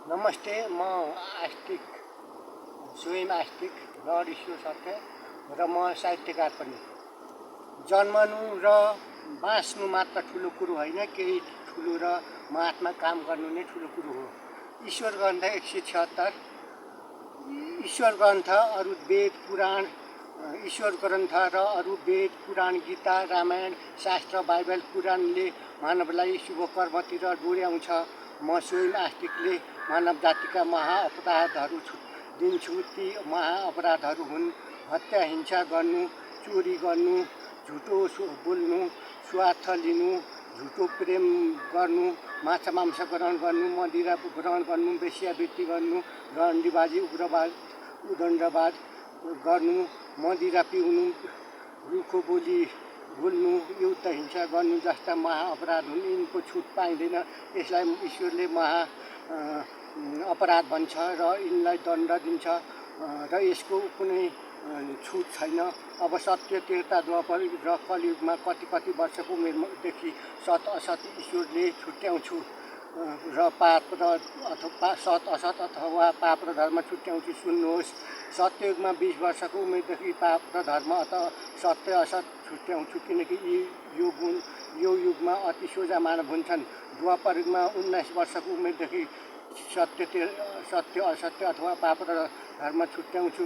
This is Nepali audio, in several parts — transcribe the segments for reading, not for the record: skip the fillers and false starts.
नमस्ते, म आस्तिक स्वयं आस्तिक लर्ड ईश्वर सत्य र म साहित्यकार पनि। जन्मनु र बाँच्नु मात्र ठुलो कुरो होइन, केही ठुलो र महात्मा काम गर्नु नै ठुलो कुरो हो। ईश्वर ग्रन्थ 176, ईश्वर ग्रन्थ अरू वेद पुराण, ईश्वर ग्रन्थ र अरू वेद पुराण, गीता, रामायण, शास्त्र, बाइबल, पुराणले मानवलाई शुभ कर्मतिर डोर्याउँछ। म स्वयं आस्तिकले मानव जातिका महाअपराधहरू दिन्छु। ती महाअपराधहरू हुन् हत्या, हिंसा गर्नु, चोरी गर्नु, झुटो बोल्नु, स्वार्थ लिनु, झुटो प्रेम गर्नु, माछा मांस ग्रहण गर्नु, मदिरा ग्रहण गर्नु, वेश्यावृत्ति गर्नु, रन्डीबाजी, उदण्डवाद गर्नु, मदिरा पिउनु, रुखो बोली बोल्नु, युद्ध हिंसा गर्नु जस्ता महाअपराध हुन्। यिनको छुट पाइँदैन। यसलाई ईश्वरले अपराध भन्छ र यिनलाई दण्ड दिन्छ र यसको कुनै छुट छैन। अब सत्य, त्रेता, द्वापर र कलियुगमा कति वर्षको उमेरदेखि सत असत ईश्वरले छुट्याउँछु र पाप र अथवा सत असत अथवा पाप र धर्म छुट्याउँछु। सुन्नुहोस्, सत्ययुगमा 20 वर्षको उमेरदेखि पाप र धर्म अथवा सत्य असत छुट्याउँछु, किनकि यो युगमा अति सोझा मानव हुन्छन्। द्वापर युगमा 19 वर्षको उमेरदेखि सत्य असत्य अथवा पाप र धर्म छुट्याउँछु।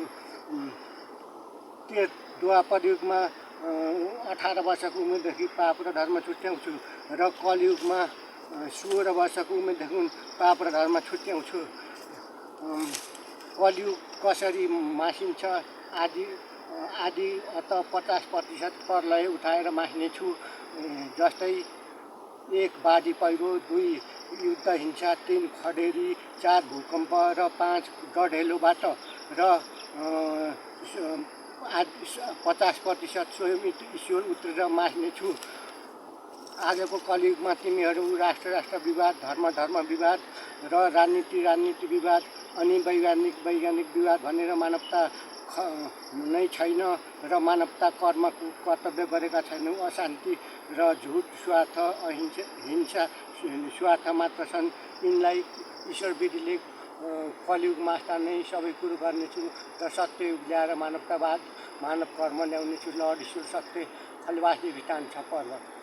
द्वापर युगमा 18 वर्षको उमेरदेखि पाप र धर्म छुट्याउँछु र कलियुगमा 16 वर्षको उमेरदेखि पाप र धर्म छुट्याउँछु। कलियुग कसरी मासिन्छ आदि अत 50% प्रलय उठाएर मास्नेछु। जस्तै 1 बाढी पहिरो, 2 युद्ध हिंसा, 3 खडेरी, 4 भूकम्प र 5 डढेलोबाट र 50% स्वयं ईश्वर उत्रेर मास्नेछु। आजको कलियुगमा तिमीहरू राष्ट्र विवाद, धर्म विवाद र राजनीति विवाद अनि वैज्ञानिक विवाद भनेर मानवता नै छैन र मानवता कर्मको कर्तव्य गरेका छैनौँ। अशान्ति र झुट, स्वार्थ, हिंसा स्वार्थ मात्र छन्। यिनलाई ईश्वर विधिले कलियुग मास्दा नै सबै कुरो गर्नेछु र सत्ययुग ल्याएर मानवतावाद, मानव कर्म ल्याउनेछु। लर्ड ईश्वर सत्य, खलवासी भितान छ पर्वत।